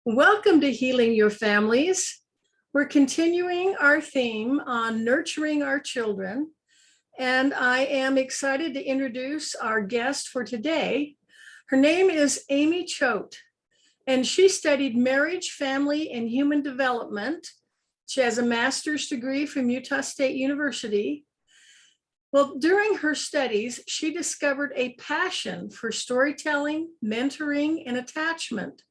Welcome to Healing Your Families. We're continuing our theme on nurturing our children, and I am excited to introduce our guest for today. Her name is Amy Choate, and she studied marriage, family, and human development. She has a master's degree from Utah State University. Well, during her studies, she discovered a passion for storytelling, mentoring, and attachment.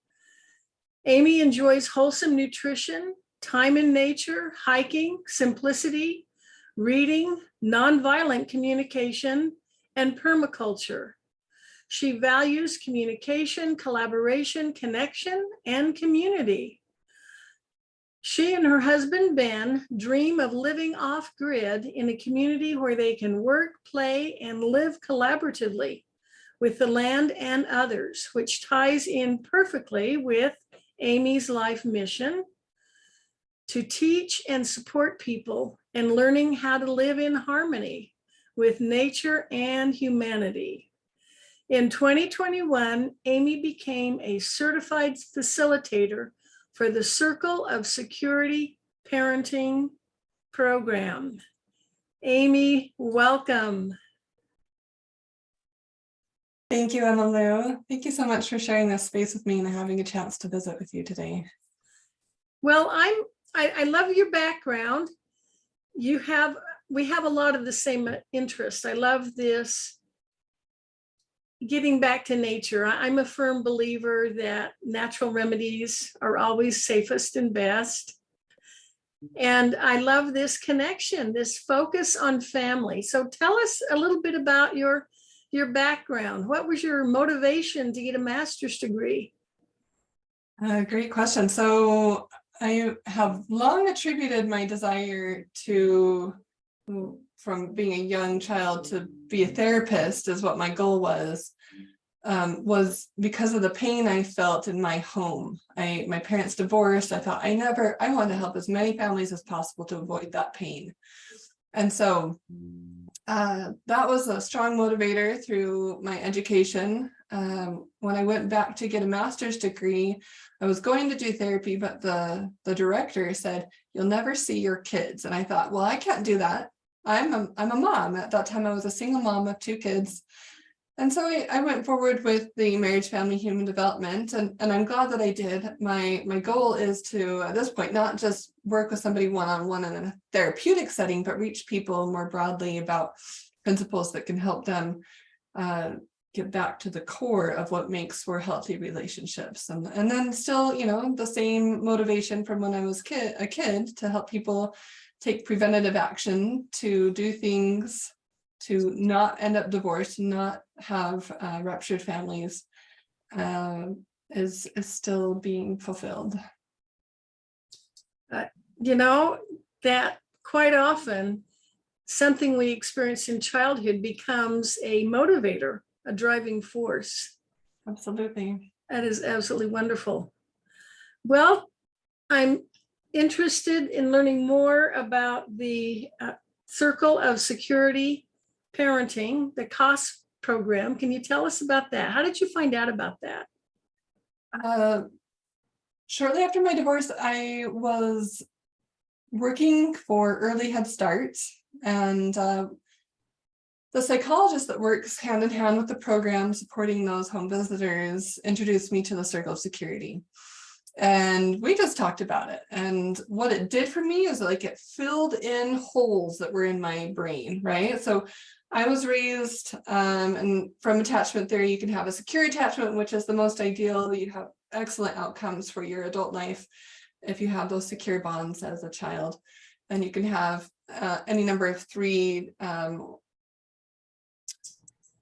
Amy enjoys wholesome nutrition, time in nature, hiking, simplicity, reading, nonviolent communication, and permaculture. She values communication, collaboration, connection, and community. She and her husband, Ben, dream of living off-grid in a community where they can work, play, and live collaboratively with the land and others, which ties in perfectly with Amy's life mission to teach and support people in learning how to live in harmony with nature and humanity. In 2021, Amy became a certified facilitator for the Circle of Security Parenting program. Amy, welcome. Thank you, Emma Lou. Thank you so much for sharing this space with me and having a chance to visit with you today. Well, I love your background. We have a lot of the same interests. I love this getting back to nature. I'm a firm believer that natural remedies are always safest and best. And I love this connection, this focus on family. So tell us a little bit about your background. What was your motivation to get a master's degree? Great question. So I have long attributed my desire to, from being a young child to be a therapist is what my goal was because of the pain I felt in my home. My parents divorced. I thought I wanted to help as many families as possible to avoid that pain. And so that was a strong motivator through my education. When I went back to get a master's degree, I was going to do therapy, but the director said, "You'll never see your kids." And I thought, well, I can't do that. I'm a mom. At that time, I was a single mom of 2 kids. And so I went forward with the marriage, family, human development, and I'm glad that I did. My goal is to, at this point, not just work with somebody one-on-one in a therapeutic setting, but reach people more broadly about principles that can help them get back to the core of what makes for healthy relationships. And then still, the same motivation from when I was a kid to help people take preventative action, to do things to not end up divorced, not have ruptured families, is still being fulfilled. That quite often something we experience in childhood becomes a motivator, a driving force. Absolutely. That is absolutely wonderful. Well, I'm interested in learning more about the Circle of Security Parenting, the COSP program. Can you tell us about that? How did you find out about that? Shortly after my divorce, I was working for Early Head Start, and the psychologist that works hand in hand with the program supporting those home visitors introduced me to the Circle of Security. And we just talked about it. And what it did for me is it filled in holes that were in my brain, right? So I was raised, and from attachment theory, you can have a secure attachment, which is the most ideal. You have excellent outcomes for your adult life if you have those secure bonds as a child. And you can have any number of 3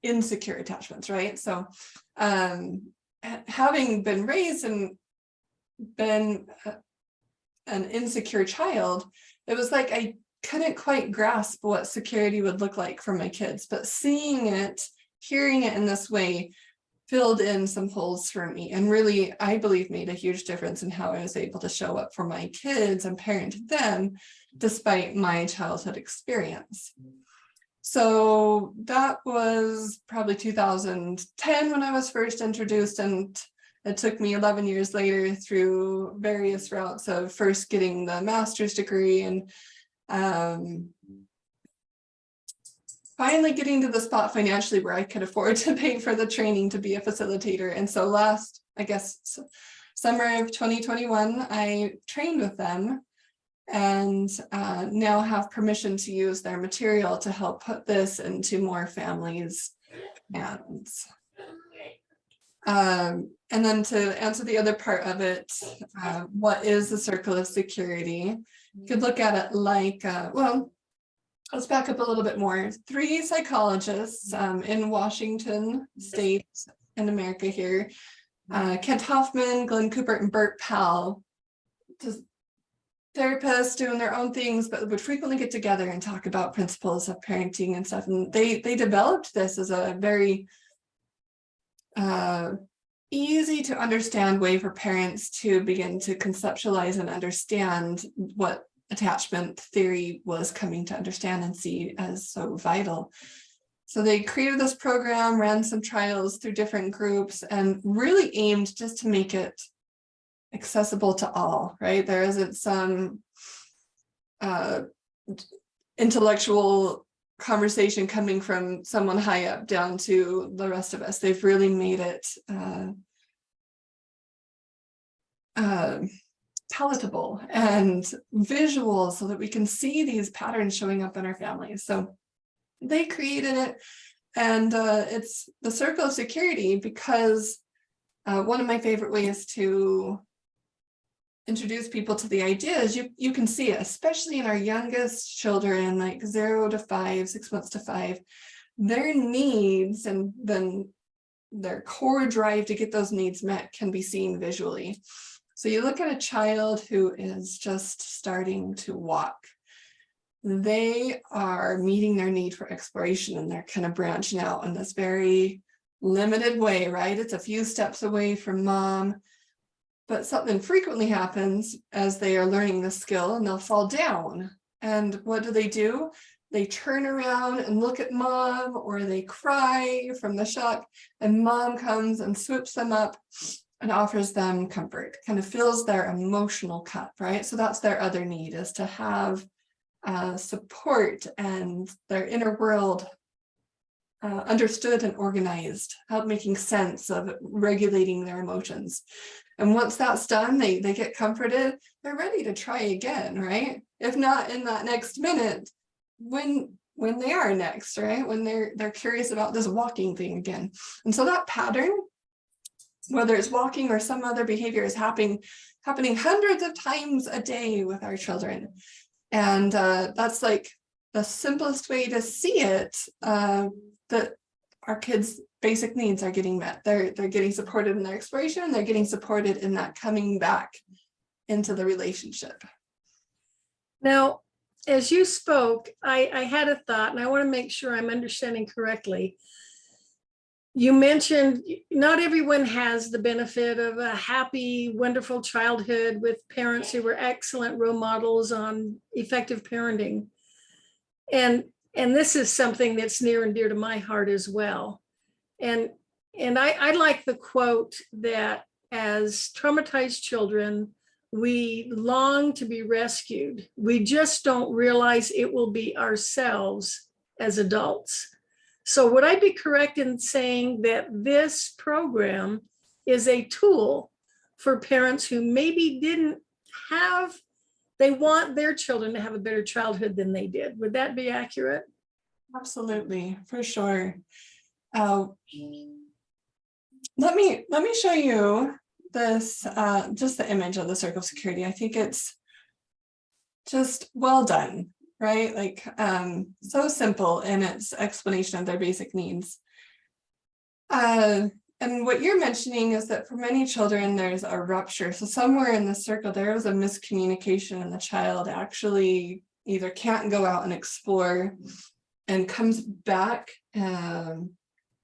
insecure attachments, right? So having been raised and been an insecure child, it was like I couldn't quite grasp what security would look like for my kids, but seeing it, hearing it in this way filled in some holes for me, and really, I believe, made a huge difference in how I was able to show up for my kids and parent them despite my childhood experience. So that was probably 2010 when I was first introduced, and it took me 11 years later through various routes of first getting the master's degree and finally getting to the spot financially where I could afford to pay for the training to be a facilitator. And so last, I guess, summer of 2021, I trained with them and now have permission to use their material to help put this into more families' hands. And then to answer the other part of it, what is the circle of security? You could look at it like, well, let's back up a little bit more. 3 psychologists in Washington State in America here, Kent Hoffman, Glenn Cooper, and Bert Powell, just therapists doing their own things, but would frequently get together and talk about principles of parenting and stuff. And they developed this as a very easy to understand way for parents to begin to conceptualize and understand what attachment theory was coming to understand and see as so vital. So they created this program, ran some trials through different groups, and really aimed just to make it accessible to all, right? There isn't some intellectual conversation coming from someone high up down to the rest of us. They've really made it palatable and visual so that we can see these patterns showing up in our families. So they created it, and it's the circle of security because one of my favorite ways to introduce people to the idea is you can see it, especially in our youngest children, like 0 to 5, 6 months to 5, their needs and then their core drive to get those needs met can be seen visually. So you look at a child who is just starting to walk. They are meeting their need for exploration and they're kind of branching out in this very limited way, right? It's a few steps away from mom, but something frequently happens as they are learning the skill and they'll fall down. And what do? They turn around and look at mom, or they cry from the shock, and mom comes and swoops them up and offers them comfort, kind of fills their emotional cup, right? So that's their other need, is to have support and their inner world understood and organized, help making sense of regulating their emotions. And once that's done, they get comforted, they're ready to try again, right? If not in that next minute, when they are next, right? When they're curious about this walking thing again. And so that pattern, whether it's walking or some other behavior, is happening hundreds of times a day with our children. And that's like the simplest way to see it, that our kids' basic needs are getting met. They're getting supported in their exploration, they're getting supported in that coming back into the relationship. Now, as you spoke, I had a thought, and I want to make sure I'm understanding correctly. You mentioned not everyone has the benefit of a happy, wonderful childhood with parents who were excellent role models on effective parenting. And this is something that's near and dear to my heart as well. And I like the quote that as traumatized children, we long to be rescued. We just don't realize it will be ourselves as adults. So would I be correct in saying that this program is a tool for parents who maybe they want their children to have a better childhood than they did? Would that be accurate? Absolutely, for sure. Let me show you this, just the image of the circle of security. I think it's just well done, right? Like so simple in its explanation of their basic needs. And what you're mentioning is that for many children, there's a rupture. So somewhere in the circle, there was a miscommunication, and the child actually either can't go out and explore and comes back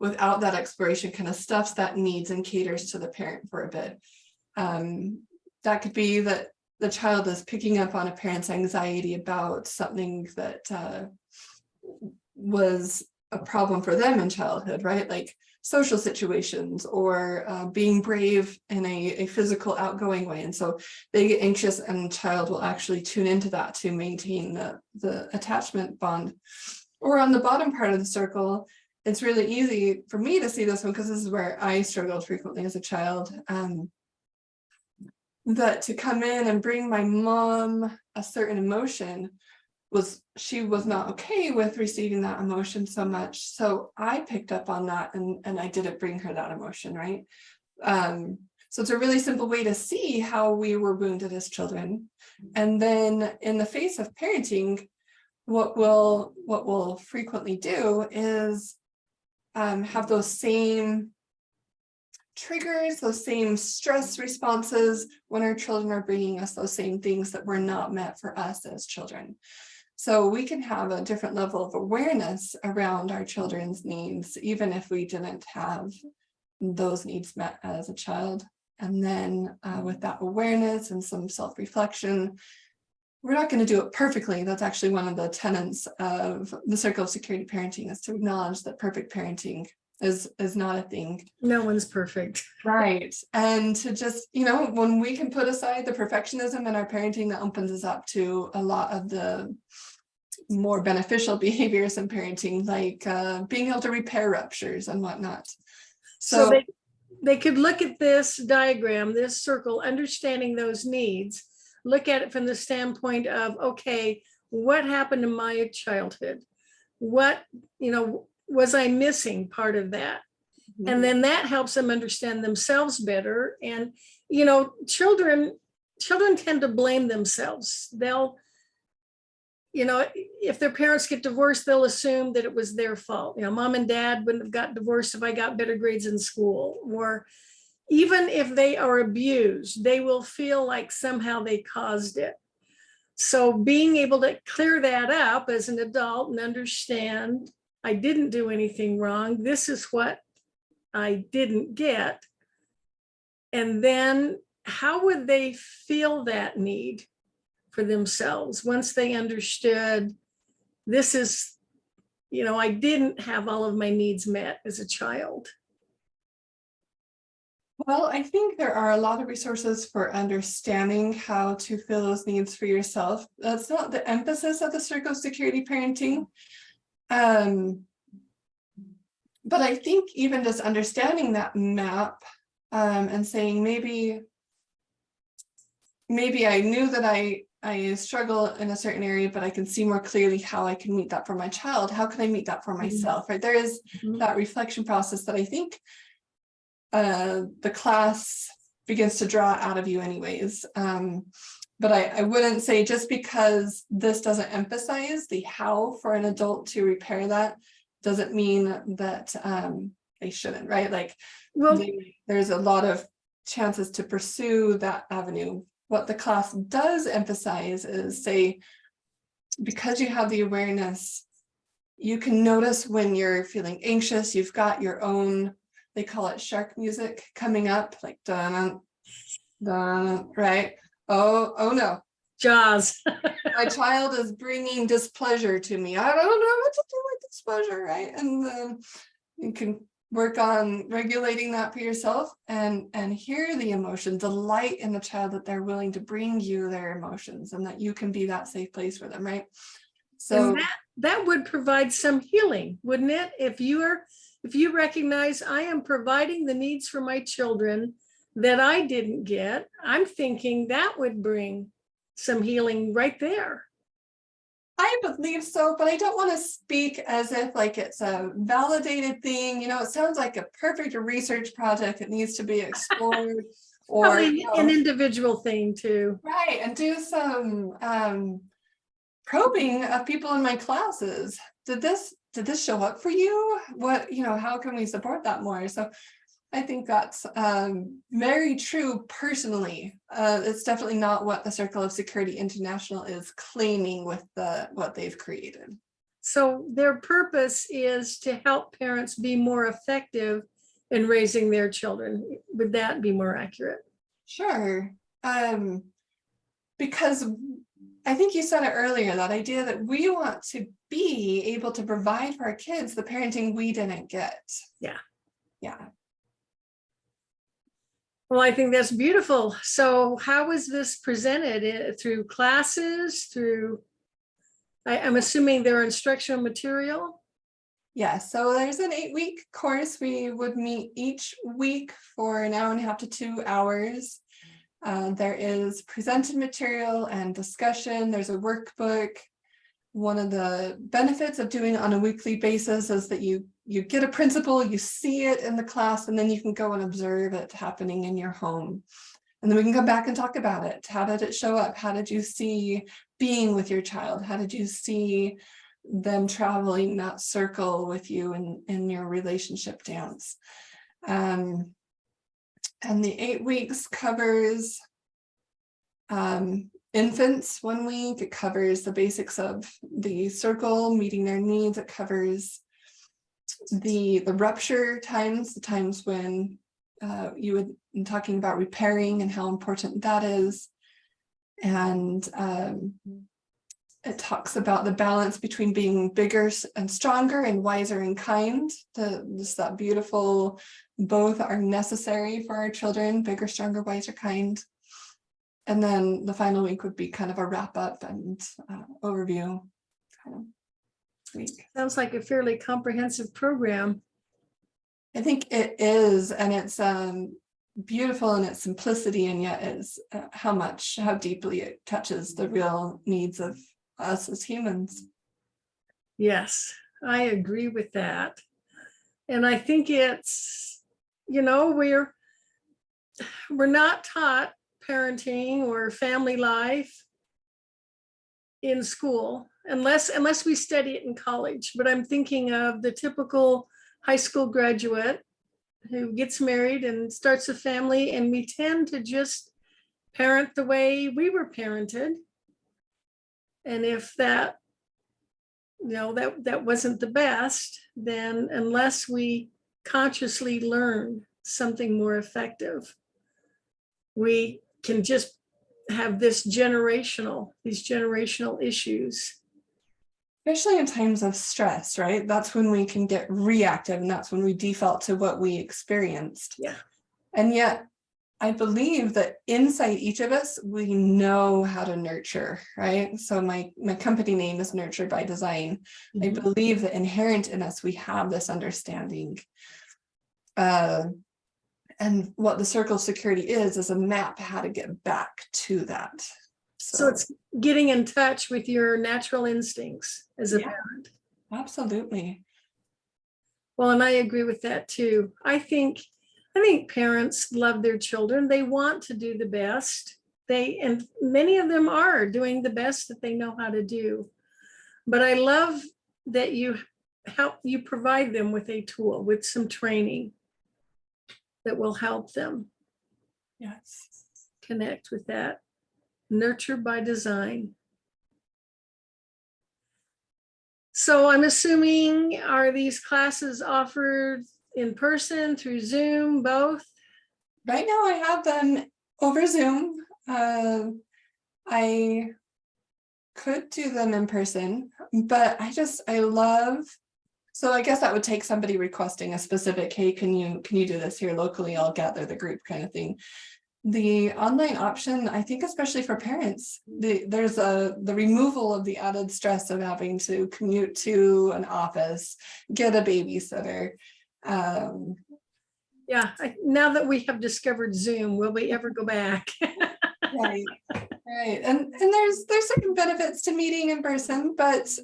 without that exploration, kind of stuffs that needs and caters to the parent for a bit. That could be that the child is picking up on a parent's anxiety about something that was a problem for them in childhood, right? Like social situations or being brave in a physical outgoing way. And so they get anxious and the child will actually tune into that to maintain the attachment bond. Or on the bottom part of the circle, it's really easy for me to see this one because this is where I struggled frequently as a child. That to come in and bring my mom a certain emotion she was not okay with receiving that emotion so much. So I picked up on that and I didn't bring her that emotion, right? So it's a really simple way to see how we were wounded as children. And then in the face of parenting, what we'll frequently do is have those same triggers, those same stress responses when our children are bringing us those same things that were not met for us as children. So we can have a different level of awareness around our children's needs, even if we didn't have those needs met as a child. And then with that awareness and some self-reflection, we're not going to do it perfectly. That's actually one of the tenets of the circle of security parenting, is to acknowledge that perfect parenting is not a thing. No one's perfect. Right. And to just, when we can put aside the perfectionism in our parenting, that opens us up to a lot of the more beneficial behaviors in parenting, like being able to repair ruptures and whatnot. So they could look at this diagram, this circle, understanding those needs, look at it from the standpoint of, okay, what happened in my childhood? What, was I missing part of that? Mm-hmm. And then that helps them understand themselves better. And, children tend to blame themselves. They'll, if their parents get divorced, they'll assume that it was their fault. Mom and dad wouldn't have got divorced if I got better grades in school. Or even if they are abused, they will feel like somehow they caused it. So being able to clear that up as an adult and understand, I didn't do anything wrong. This is what I didn't get. And then how would they feel that need for themselves once they understood this is, I didn't have all of my needs met as a child? Well, I think there are a lot of resources for understanding how to fill those needs for yourself. That's not the emphasis of the circle of security parenting. But I think even just understanding that map and saying maybe I knew that I struggle in a certain area, but I can see more clearly how I can meet that for my child. How can I meet that for myself? Right? There is that reflection process that I think the class begins to draw out of you anyways. But I wouldn't say just because this doesn't emphasize the how for an adult to repair that doesn't mean that they shouldn't, right? Like, well, there's a lot of chances to pursue that avenue. What the class does emphasize is, say, because you have the awareness, you can notice when you're feeling anxious, you've got your own, they call it shark music coming up, like dun dun, right? Oh no. Jaws. My child is bringing displeasure to me. I don't know what to do with displeasure, right? And then you can work on regulating that for yourself and hear the emotion, delight in the child that they're willing to bring you their emotions and that you can be that safe place for them, right? So and that would provide some healing, wouldn't it? If you recognize I am providing the needs for my children that I didn't get, I'm thinking that would bring some healing right there. I believe so, but I don't want to speak as if like it's a validated thing. It sounds like a perfect research project that needs to be explored. Or probably an individual thing too. Right, and do some probing of people in my classes. Did this show up for you? What, how can we support that more? So I think that's very true personally. It's definitely not what the Circle of Security International is claiming with what they've created. So their purpose is to help parents be more effective in raising their children. Would that be more accurate? Sure. Because I think you said it earlier, that idea that we want to be able to provide for our kids the parenting we didn't get. Yeah. Yeah. Well, I think that's beautiful. So how was this presented? Through classes, through, I'm assuming there are instructional material? Yeah, so there's an 8-week course. We would meet each week for an hour and a half to 2 hours. There is presented material and discussion. There's a workbook. One of the benefits of doing it on a weekly basis is that you get a principle, you see it in the class, and then you can go and observe it happening in your home. And then we can come back and talk about it. How did it show up? How did you see being with your child? How did you see them traveling that circle with you in your relationship dance? And the 8 weeks covers infants 1 week. It covers the basics of the circle, meeting their needs. It covers the rupture times, the times when you would be talking about repairing and how important that is. And it talks about the balance between being bigger and stronger and wiser and kind. Just that beautiful, both are necessary for our children, bigger, stronger, wiser, kind. And then the final week would be kind of a wrap up and overview kind of week. Sounds like a fairly comprehensive program. I think it is, and it's beautiful in its simplicity, and yet it's how deeply it touches the real needs of us as humans. Yes, I agree with that. And I think it's, we're not taught parenting or family life in school unless we study it in college. But I'm thinking of the typical high school graduate who gets married and starts a family, and we tend to just parent the way we were parented. And if that wasn't the best, then unless we consciously learn something more effective, we can just have these generational issues. Especially in times of stress, right? That's when we can get reactive, and that's when we default to what we experienced. Yeah. And yet, I believe that inside each of us, we know how to nurture, right? So my company name is Nurture by Design. Mm-hmm. I believe that inherent in us, we have this understanding. And what the circle of security is a map how to get back to that. So it's getting in touch with your natural instincts as a parent. Absolutely. Well, and I agree with that too. I think parents love their children. They want to do the best. And many of them are doing the best that they know how to do. But I love that you provide them with a tool, with some training that will help them connect with that. Nurture by Design. So I'm assuming, are these classes offered in person, through Zoom, both? Right now I have them over Zoom. I could do them in person, but I love, so I guess that would take somebody requesting a specific, hey, can you do this here locally? I'll gather the group kind of thing. The online option, I think, especially for parents, there's the removal of the added stress of having to commute to an office, get a babysitter. Now that we have discovered Zoom, will we ever go back? Right. And there's certain benefits to meeting in person, but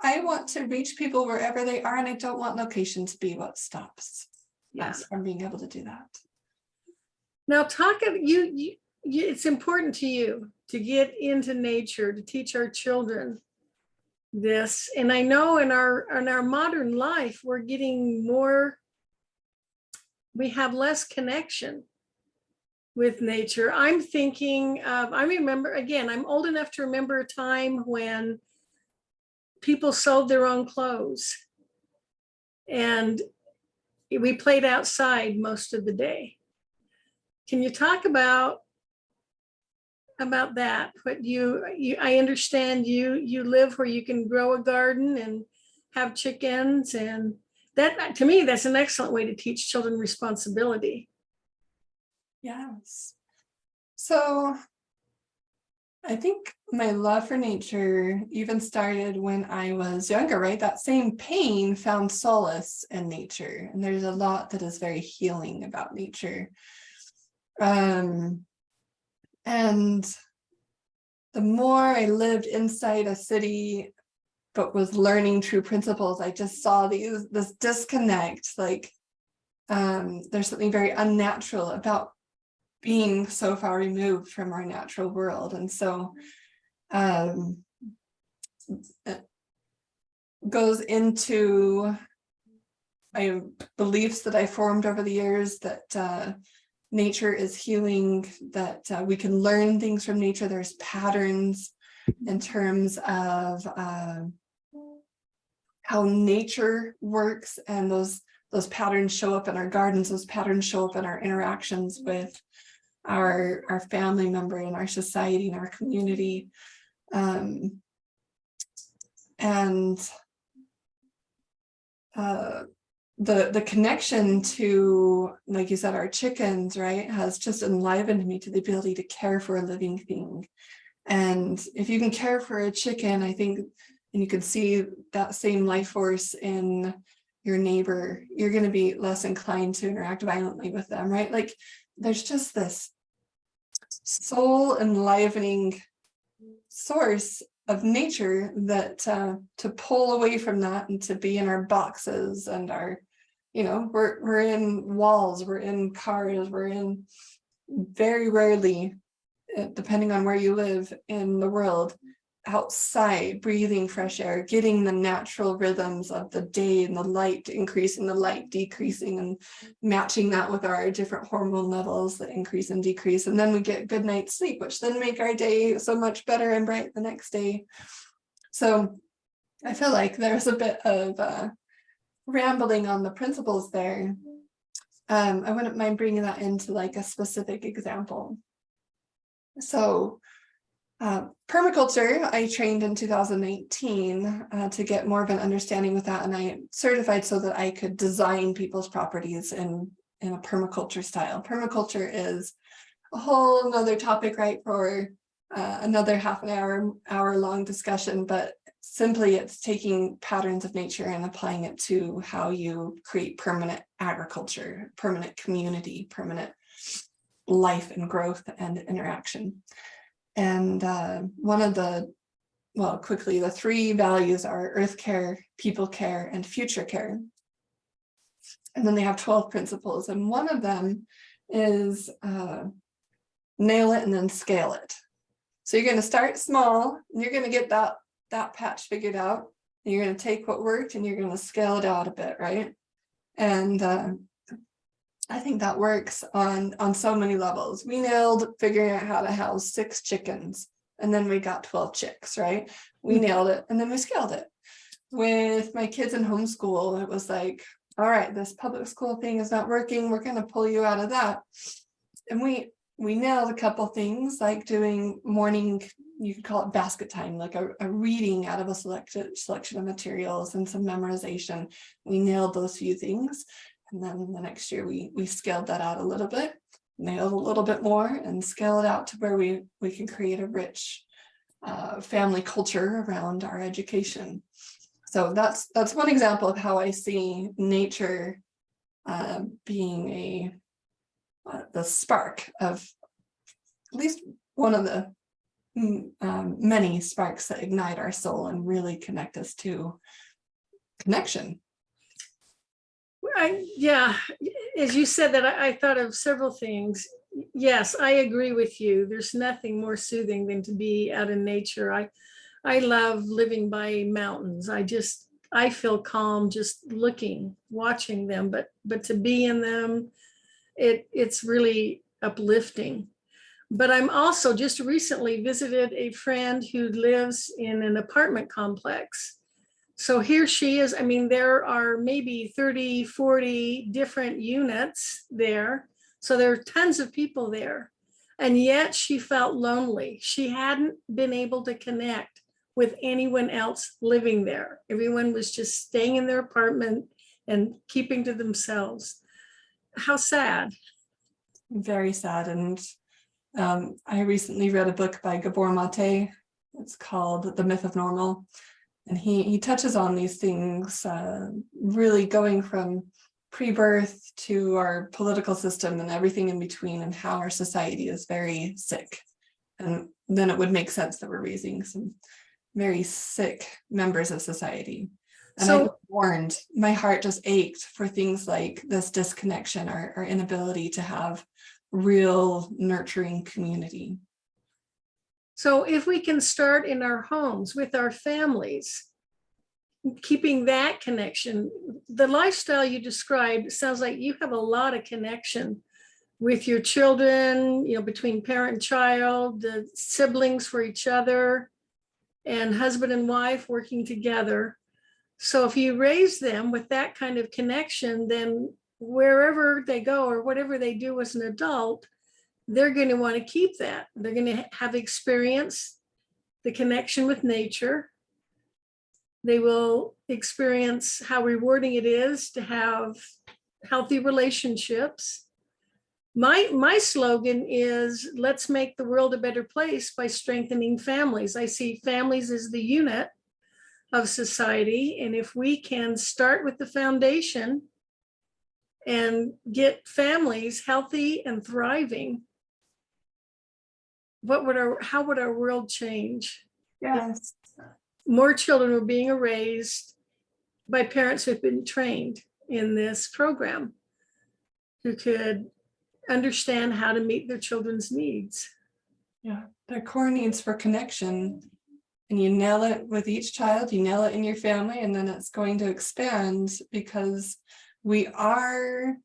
I want to reach people wherever they are, and I don't want location to be what stops us from being able to do that. Now, it's important to you to get into nature, to teach our children this. And I know in our modern life, we're getting more, we have less connection with nature. I'm thinking of, I remember, again, I'm old enough to remember a time when people sewed their own clothes. And we played outside most of the day. Can you talk about about that. But I understand you live where you can grow a garden and have chickens, and that, to me, that's an excellent way to teach children responsibility. Yes. So I think my love for nature even started when I was younger, right? That same pain found solace in nature. And there's a lot that is very healing about nature. And the more I lived inside a city, but was learning true principles, I just saw this disconnect. Like there's something very unnatural about being so far removed from our natural world. And so it goes into my beliefs that I formed over the years that nature is healing, that we can learn things from nature. There's patterns in terms of how nature works, and those patterns show up in our gardens, those patterns show up in our interactions with our family member, in our society, in our community. The connection to, like you said, our chickens, right, has just enlivened me to the ability to care for a living thing. And if you can care for a chicken, I think, and you can see that same life force in your neighbor, you're going to be less inclined to interact violently with them, right? Like there's just this soul enlivening source of nature that to pull away from that and to be in our boxes and our, we're in walls, we're in cars, we're in, very rarely, depending on where you live in the world, outside, breathing fresh air, getting the natural rhythms of the day and the light increasing, the light decreasing, and matching that with our different hormone levels that increase and decrease. And then we get good night's sleep, which then make our day so much better and bright the next day. So I feel like there's a bit of rambling on the principles there. I wouldn't mind bringing that into like a specific example. So permaculture, I trained in 2019 to get more of an understanding with that, and I certified so that I could design people's properties in a permaculture style. Permaculture is a whole nother topic, right, for another half an hour long discussion, but simply it's taking patterns of nature and applying it to how you create permanent agriculture, permanent community, permanent life and growth and interaction. And one of the three values are earth care, people care, and future care. And then they have 12 principles. And one of them is nail it and then scale it. So you're going to start small and you're going to get that patch figured out. And you're going to take what worked and you're going to scale it out a bit, right? And I think that works on so many levels. We nailed figuring out how to house 6 chickens, and then we got 12 chicks, right? We nailed it, and then we scaled it. With my kids in homeschool, it was like, all right, this public school thing is not working. We're going to pull you out of that. And we nailed a couple things, like doing morning, you could call it basket time, like a reading out of a selection of materials and some memorization. We nailed those few things. And then the next year we scaled that out a little bit, nailed a little bit more, and scale it out to where we can create a rich family culture around our education. So that's one example of how I see nature being the spark of at least one of the many sparks that ignite our soul and really connect us to connection. As you said that, I thought of several things. Yes, I agree with you. There's nothing more soothing than to be out in nature. I love living by mountains. I feel calm just watching them, but to be in them, it's really uplifting. But I'm also just recently visited a friend who lives in an apartment complex. So here she is. I mean, there are maybe 30, 40 different units there. So there are tons of people there. And yet she felt lonely. She hadn't been able to connect with anyone else living there. Everyone was just staying in their apartment and keeping to themselves. How sad. Very sad. And I recently read a book by Gabor Mate. It's called The Myth of Normal. And he touches on these things, really going from pre-birth to our political system and everything in between, and how our society is very sick. And then it would make sense that we're raising some very sick members of society. And I was warned, my heart just ached for things like this disconnection, our inability to have real nurturing community. So if we can start in our homes with our families, keeping that connection, the lifestyle you described sounds like you have a lot of connection with your children, between parent and child, the siblings for each other, and husband and wife working together. So if you raise them with that kind of connection, then wherever they go or whatever they do as an adult, they're going to want to keep that. They're going to have experience the connection with nature. They will experience how rewarding it is to have healthy relationships. My slogan is, let's make the world a better place by strengthening families. I see families as the unit of society. And if we can start with the foundation and get families healthy and thriving, how would our world change? Yes. More children were being raised by parents who've been trained in this program, who could understand how to meet their children's needs. Yeah, their core needs for connection. And you nail it with each child, you nail it in your family, and then it's going to expand, because we are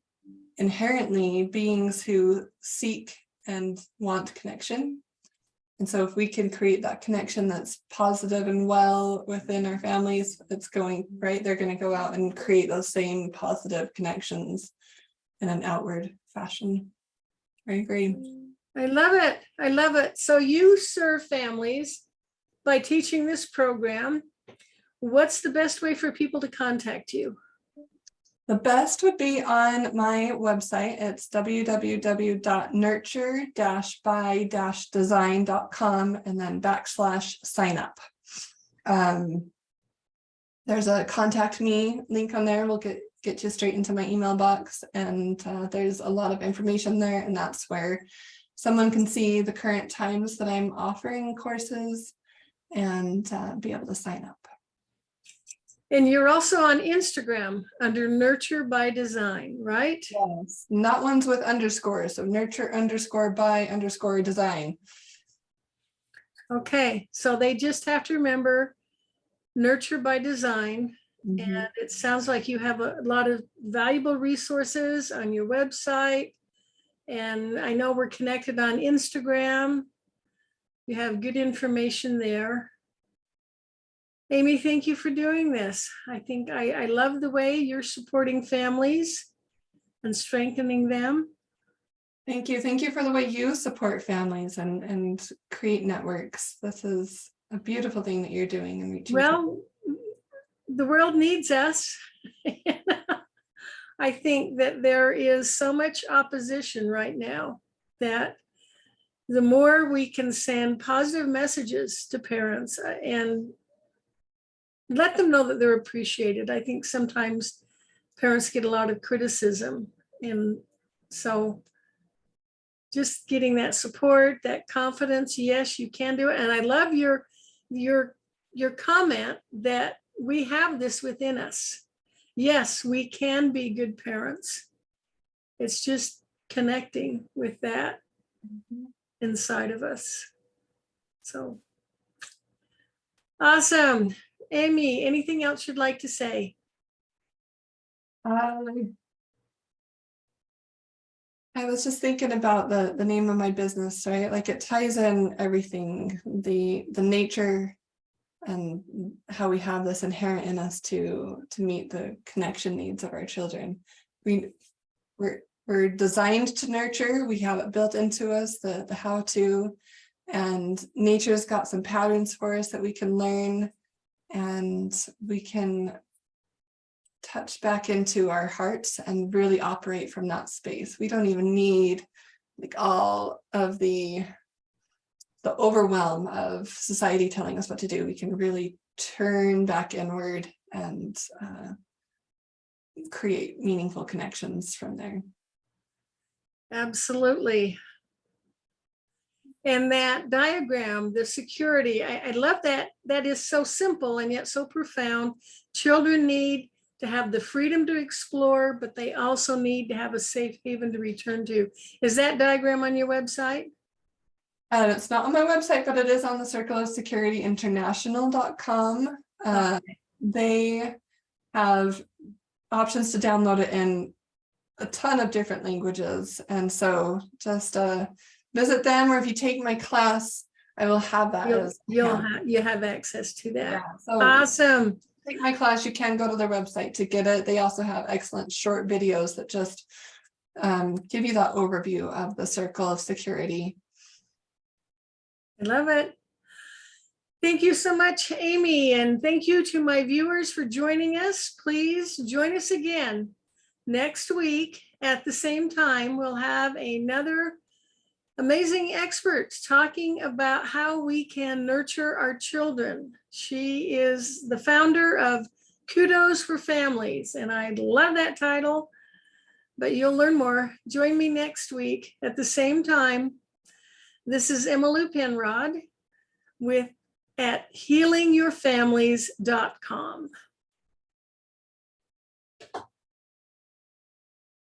inherently beings who seek and want connection. And so if we can create that connection that's positive and well within our families, it's going, right? They're going to go out and create those same positive connections in an outward fashion. I agree. I love it. I love it. So you serve families by teaching this program. What's the best way for people to contact you? The best would be on my website. It's www.nurture-by-design.com and then /sign up. There's a contact me link on there. We'll get you straight into my email box, and there's a lot of information there, and that's where someone can see the current times that I'm offering courses and be able to sign up. And you're also on Instagram under Nurture by Design, right? Yes, not ones with underscores, so nurture_by_design. Okay, so they just have to remember Nurture by Design. Mm-hmm. And it sounds like you have a lot of valuable resources on your website. And I know we're connected on Instagram. You have good information there. Amy, thank you for doing this. I think I love the way you're supporting families and strengthening them. Thank you. Thank you for the way you support families and create networks. This is a beautiful thing that you're doing and reaching. Well, the world needs us. I think that there is so much opposition right now that the more we can send positive messages to parents and let them know that they're appreciated. I think sometimes parents get a lot of criticism. And so just getting that support, that confidence, yes, you can do it. And I love your comment that we have this within us. Yes, we can be good parents. It's just connecting with that inside of us. So awesome. Amy, anything else you'd like to say? I was just thinking about the name of my business, right? Like it ties in everything, the nature and how we have this inherent in us to meet the connection needs of our children. We're we're designed to nurture. We have it built into us, the how to, and nature's got some patterns for us that we can learn, and we can touch back into our hearts and really operate from that space. We don't even need like all of the overwhelm of society telling us what to do. We can really turn back inward and create meaningful connections from there. Absolutely. And that diagram, the security, I love that. That is so simple and yet so profound. Children need to have the freedom to explore, but they also need to have a safe haven to return to. Is that diagram on your website? It's not on my website, but it is on the circleofsecurityinternational.com. They have options to download it in a ton of different languages. And so just visit them, or if you take my class, I will have that. You have access to that. Yeah, so awesome. Take my class, you can go to their website to get it. They also have excellent short videos that just give you that overview of the circle of security. I love it. Thank you so much, Amy, and thank you to my viewers for joining us. Please join us again next week at the same time. We'll have another amazing expert talking about how we can nurture our children. She is the founder of Kudos for Families, and I love that title, but you'll learn more. Join me next week at the same time. This is Emma Lou Penrod at healingyourfamilies.com.